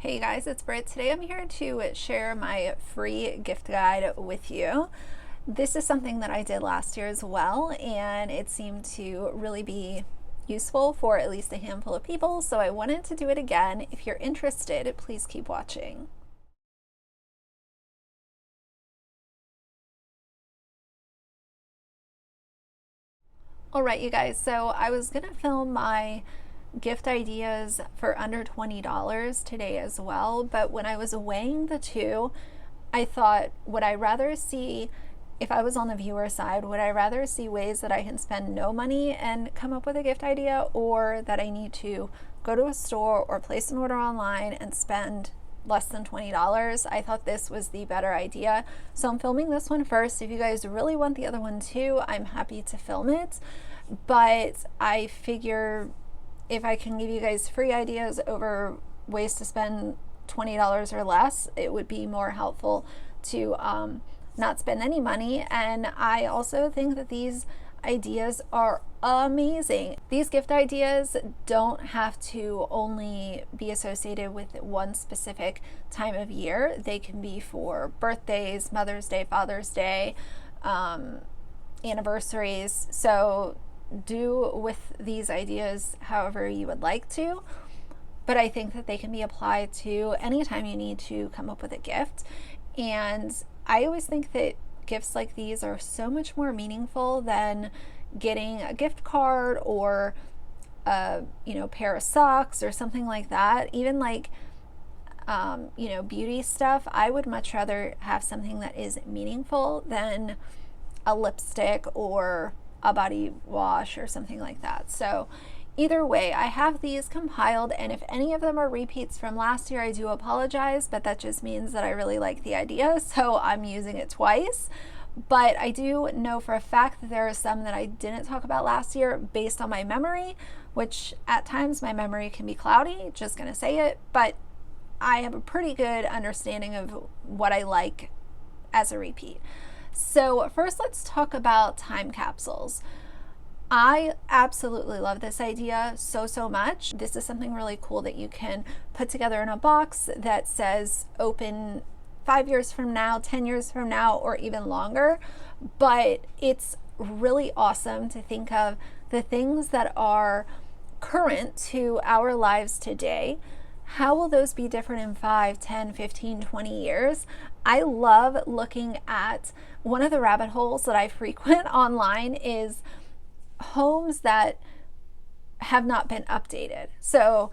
Hey guys, it's Britt. Today I'm here to share my free gift guide with you. This is something that I did last year as well, and it seemed to really be useful for at least a handful of people, so I wanted to do it again. If you're interested, please keep watching. All right, you guys, so I was gonna film my gift ideas for under $20 today as well, but when I was weighing the two, I thought, would I rather see, if I was on the viewer side, would I rather see ways that I can spend no money and come up with a gift idea, or that I need to go to a store or place an order online and spend less than $20? I thought this was the better idea. So I'm filming this one first. If you guys really want the other one too, I'm happy to film it. But I figure if I can give you guys free ideas over ways to spend $20 or less, it would be more helpful to not spend any money. And I also think that these ideas are amazing. These gift ideas don't have to only be associated with one specific time of year. They can be for birthdays, Mother's Day, Father's Day, anniversaries. So do with these ideas however you would like to, but I think that they can be applied to anytime you need to come up with a gift. And I always think that gifts like these are so much more meaningful than getting a gift card or a pair of socks or something like that. Even like beauty stuff, I would much rather have something that is meaningful than a lipstick or a body wash or something like that. So either way, I have these compiled, and if any of them are repeats from last year, I do apologize, but that just means that I really like the idea, so I'm using it twice. But I do know for a fact that there are some that I didn't talk about last year based on my memory, which at times my memory can be cloudy, just gonna say it, but I have a pretty good understanding of what I like as a repeat. So first, let's talk about time capsules. I absolutely love this idea so much. This is something really cool that you can put together in a box that says open 5 years from now, 10 years from now, or even longer. But it's really awesome to think of the things that are current to our lives today. How will those be different in 5, 10, 15, 20 years? I love looking at, one of the rabbit holes that I frequent online is homes that have not been updated. So,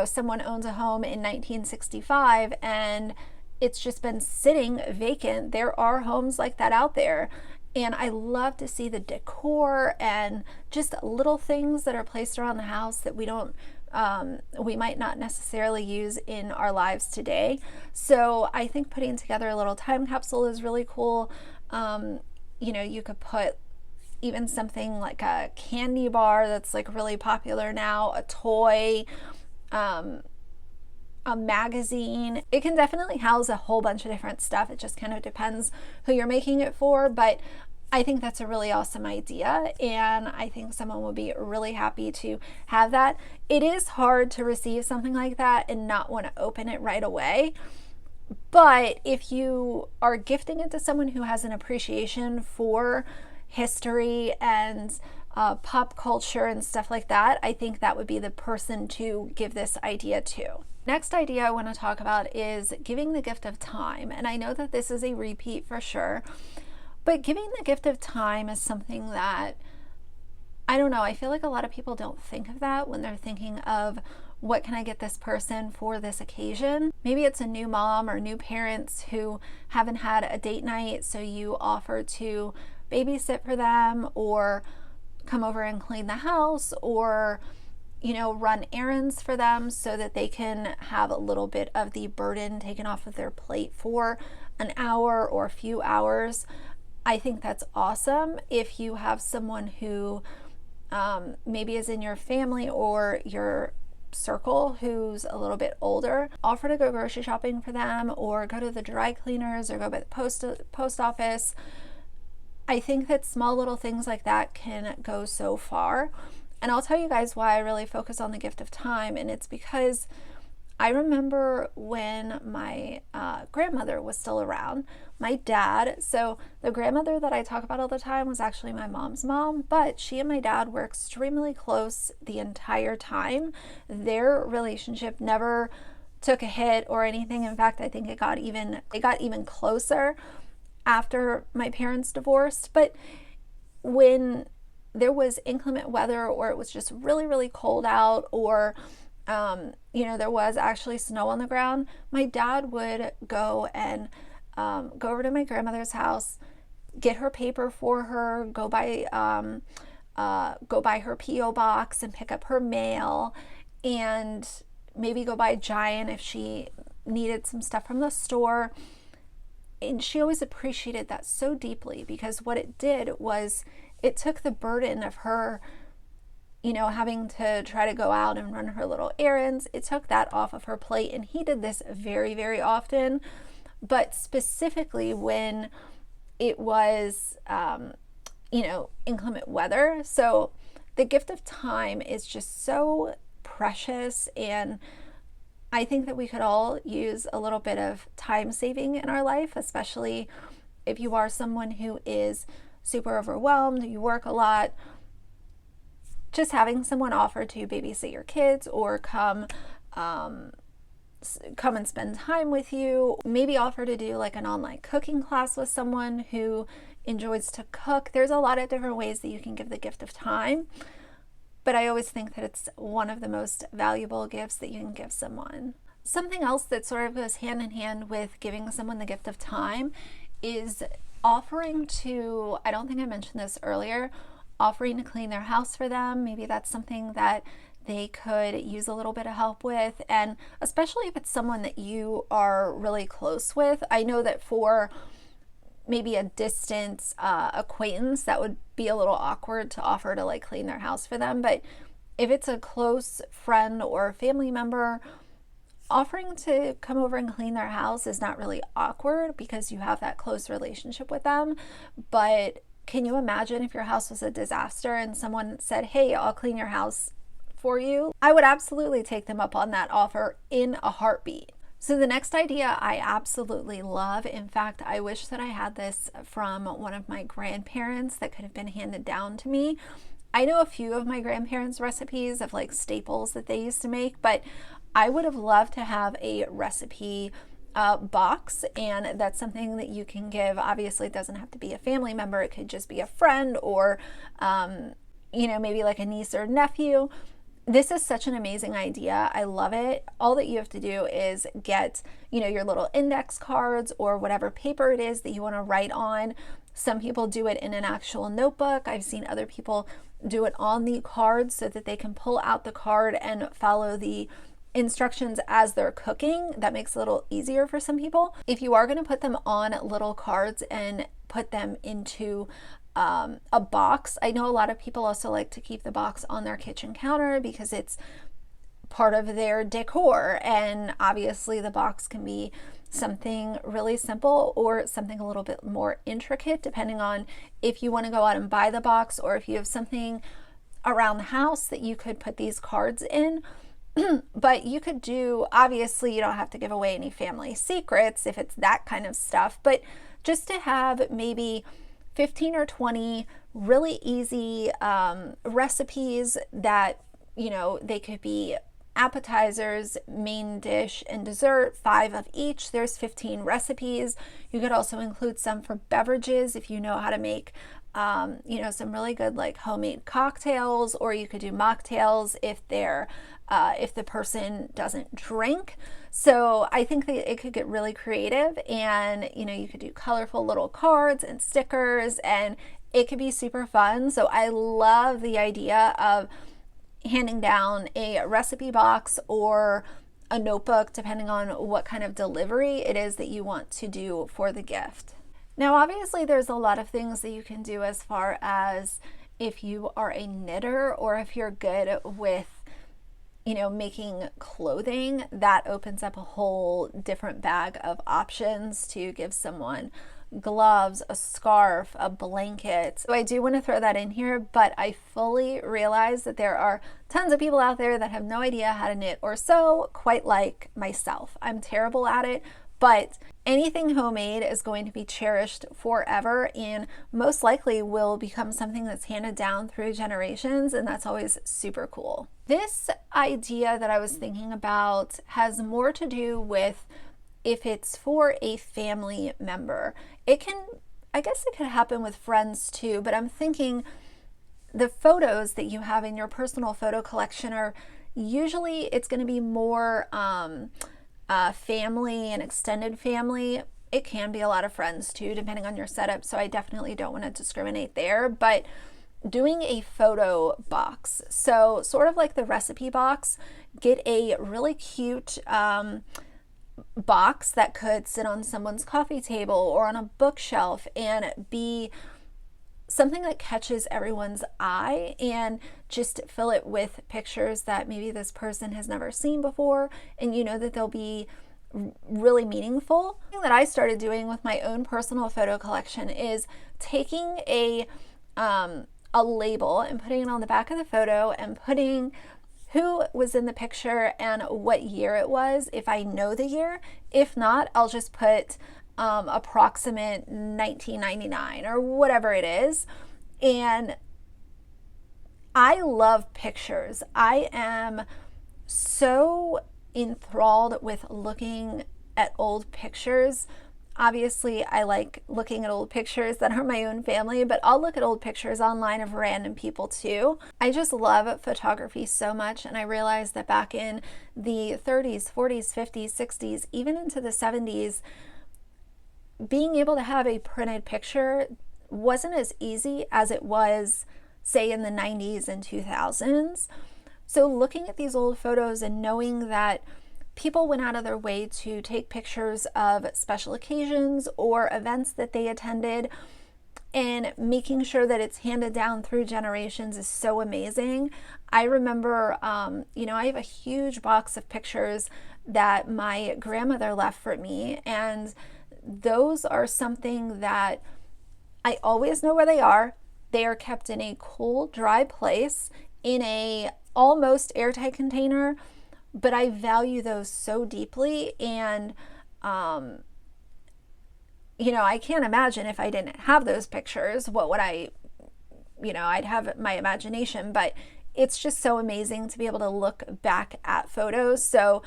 someone owns a home in 1965 and it's just been sitting vacant. There are homes like that out there. And I love to see the decor and just little things that are placed around the house that we might not necessarily use in our lives today. So I think putting together a little time capsule is really cool. You could put even something like a candy bar that's like really popular now, a toy, a magazine. It can definitely house a whole bunch of different stuff. It just kind of depends who you're making it for, but I think that's a really awesome idea, and I think someone would be really happy to have that. It is hard to receive something like that and not want to open it right away, but if you are gifting it to someone who has an appreciation for history and pop culture and stuff like that, I think that would be the person to give this idea to. Next idea I want to talk about is giving the gift of time, and I know that this is a repeat for sure. But giving the gift of time is something that, I don't know, I feel like a lot of people don't think of that when they're thinking of what can I get this person for this occasion. Maybe it's a new mom or new parents who haven't had a date night, so you offer to babysit for them or come over and clean the house or run errands for them so that they can have a little bit of the burden taken off of their plate for an hour or a few hours. I think that's awesome. If you have someone who maybe is in your family or your circle who's a little bit older, offer to go grocery shopping for them or go to the dry cleaners or go by the post office. I think that small little things like that can go so far. And I'll tell you guys why I really focus on the gift of time, and it's because I remember when my grandmother was still around, my dad, so the grandmother that I talk about all the time was actually my mom's mom, but she and my dad were extremely close the entire time. Their relationship never took a hit or anything. In fact, I think it got even closer after my parents divorced. But when there was inclement weather, or it was just really, really cold out, or there was actually snow on the ground, my dad would go and go over to my grandmother's house, get her paper for her, go by her P.O. box and pick up her mail, and maybe go by Giant if she needed some stuff from the store. And she always appreciated that so deeply, because what it did was it took the burden of her, having to try to go out and run her little errands. It took that off of her plate. And he did this very, very often, but specifically when it was, inclement weather. So the gift of time is just so precious. And I think that we could all use a little bit of time saving in our life, especially if you are someone who is super overwhelmed, you work a lot. Just having someone offer to babysit your kids, or come and spend time with you, maybe offer to do like an online cooking class with someone who enjoys to cook. There's a lot of different ways that you can give the gift of time, but I always think that it's one of the most valuable gifts that you can give someone. Something else that sort of goes hand in hand with giving someone the gift of time is offering to, I don't think I mentioned this earlier, offering to clean their house for them. Maybe that's something that they could use a little bit of help with, and especially if it's someone that you are really close with. I know that for maybe a distant acquaintance, that would be a little awkward to offer to like clean their house for them, but if it's a close friend or family member, offering to come over and clean their house is not really awkward because you have that close relationship with them. But can you imagine if your house was a disaster and someone said, hey, I'll clean your house for you? I would absolutely take them up on that offer in a heartbeat. So the next idea I absolutely love. In fact, I wish that I had this from one of my grandparents that could have been handed down to me. I know a few of my grandparents' recipes of like staples that they used to make, but I would have loved to have a recipe box, and that's something that you can give. Obviously, it doesn't have to be a family member. It could just be a friend, or maybe like a niece or nephew. This is such an amazing idea. I love it. All that you have to do is get, your little index cards or whatever paper it is that you want to write on. Some people do it in an actual notebook. I've seen other people do it on the card so that they can pull out the card and follow the instructions as they're cooking. That makes it a little easier for some people. If you are going to put them on little cards and put them into a box, I know a lot of people also like to keep the box on their kitchen counter because it's part of their decor, and obviously the box can be something really simple or something a little bit more intricate, depending on if you want to go out and buy the box or if you have something around the house that you could put these cards in. But you could do, obviously you don't have to give away any family secrets if it's that kind of stuff, but just to have maybe 15 or 20 really easy recipes that, they could be appetizers, main dish, and dessert, 5 of each. There's 15 recipes. You could also include some for beverages if you know how to make some really good like homemade cocktails, or you could do mocktails if the person doesn't drink. So I think that it could get really creative, and you could do colorful little cards and stickers, and it could be super fun. So I love the idea of handing down a recipe box or a notebook, depending on what kind of delivery it is that you want to do for the gift. Now, obviously, there's a lot of things that you can do as far as if you are a knitter or if you're good with, making clothing. That opens up a whole different bag of options to give someone gloves, a scarf, a blanket. So I do want to throw that in here, but I fully realize that there are tons of people out there that have no idea how to knit or sew, quite like myself. I'm terrible at it, but anything homemade is going to be cherished forever and most likely will become something that's handed down through generations, and that's always super cool. This idea that I was thinking about has more to do with if it's for a family member. I guess it could happen with friends too, but I'm thinking the photos that you have in your personal photo collection are usually, it's going to be more family and extended family. It can be a lot of friends too, depending on your setup. So I definitely don't want to discriminate there, but doing a photo box. So sort of like the recipe box, get a really cute box that could sit on someone's coffee table or on a bookshelf and be something that catches everyone's eye, and just fill it with pictures that maybe this person has never seen before, and you know that they'll be really meaningful. The thing that I started doing with my own personal photo collection is taking a label and putting it on the back of the photo and putting who was in the picture and what year it was, if I know the year. If not, I'll just put approximate 1999 or whatever it is. And I love pictures. I am so enthralled with looking at old pictures. Obviously, I like looking at old pictures that are my own family, but I'll look at old pictures online of random people too. I just love photography so much, and I realized that back in the 30s, 40s, 50s, 60s, even into the 70s, being able to have a printed picture wasn't as easy as it was, say, in the 90s and 2000s. So looking at these old photos and knowing that people went out of their way to take pictures of special occasions or events that they attended, and making sure that it's handed down through generations is so amazing. I remember, I have a huge box of pictures that my grandmother left for me, and those are something that I always know where they are. They are kept in a cool, dry place in a almost airtight container, but I value those so deeply. And, I can't imagine if I didn't have those pictures, what would I'd have my imagination, but it's just so amazing to be able to look back at photos. So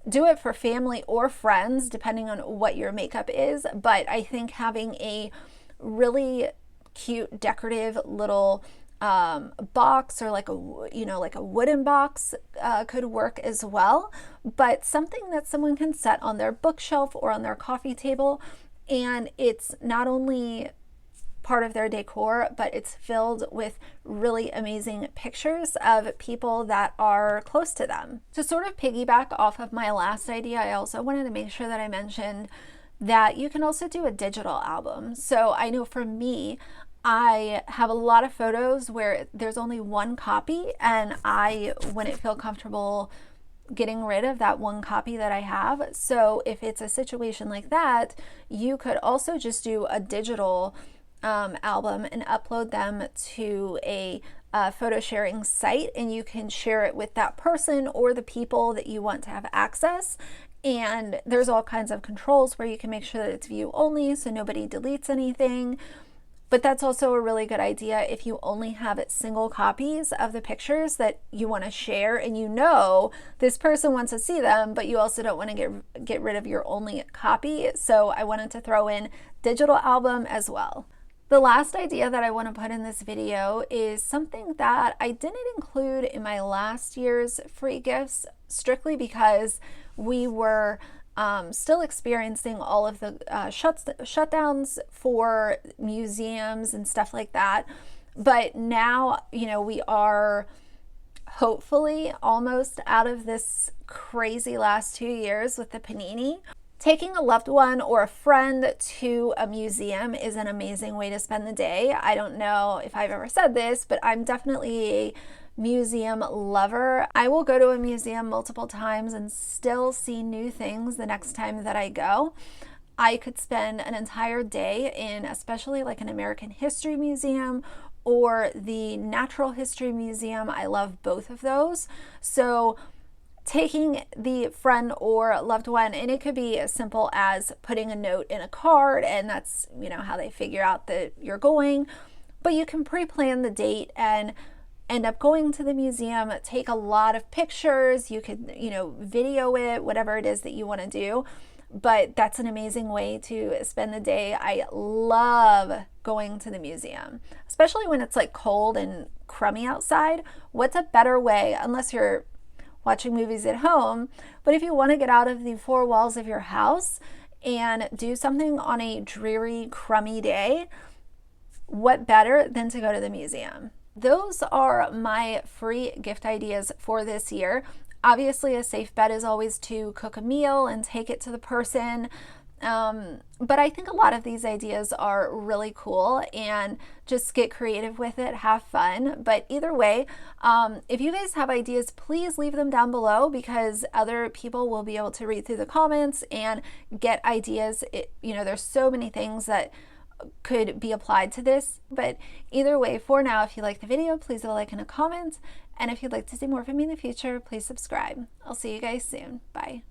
do it for family or friends, depending on what your makeup is. But I think having a really cute, decorative little box, or like a wooden box could work as well. But something that someone can set on their bookshelf or on their coffee table, and it's not only part of their decor, but it's filled with really amazing pictures of people that are close to them. To sort of piggyback off of my last idea, I also wanted to make sure that I mentioned that you can also do a digital album. So I know for me, I have a lot of photos where there's only one copy, and I wouldn't feel comfortable getting rid of that one copy that I have. So if it's a situation like that, you could also just do a digital album and upload them to a photo sharing site, and you can share it with that person or the people that you want to have access. And there's all kinds of controls where you can make sure that it's view only, so nobody deletes anything. But that's also a really good idea if you only have single copies of the pictures that you want to share, and this person wants to see them, but you also don't want to get rid of your only copy. So I wanted to throw in digital album as well. The last idea that I want to put in this video is something that I didn't include in my last year's free gifts, strictly because we were still experiencing all of the shutdowns for museums and stuff like that. But now, we are hopefully almost out of this crazy last 2 years with the panini. Taking a loved one or a friend to a museum is an amazing way to spend the day. I don't know if I've ever said this, but I'm definitely a museum lover. I will go to a museum multiple times and still see new things the next time that I go. I could spend an entire day in, especially like an American History Museum or the Natural History Museum. I love both of those. So taking the friend or loved one, and it could be as simple as putting a note in a card, and that's, you know, how they figure out that you're going. But you can pre-plan the date and end up going to the museum, take a lot of pictures. You could, you know, video it, whatever it is that you want to do. But that's an amazing way to spend the day. I love going to the museum, especially when it's like cold and crummy outside. What's a better way, unless you're watching movies at home, but if you want to get out of the four walls of your house and do something on a dreary, crummy day, what better than to go to the museum? Those are my free gift ideas for this year. Obviously, a safe bet is always to cook a meal and take it to the person. But I think a lot of these ideas are really cool, and just get creative with it, have fun. But either way, if you guys have ideas, please leave them down below, because other people will be able to read through the comments and get ideas. You know, there's so many things that could be applied to this. But either way, for now, if you like the video, please leave a like and a comment. And if you'd like to see more from me in the future, please subscribe. I'll see you guys soon. Bye.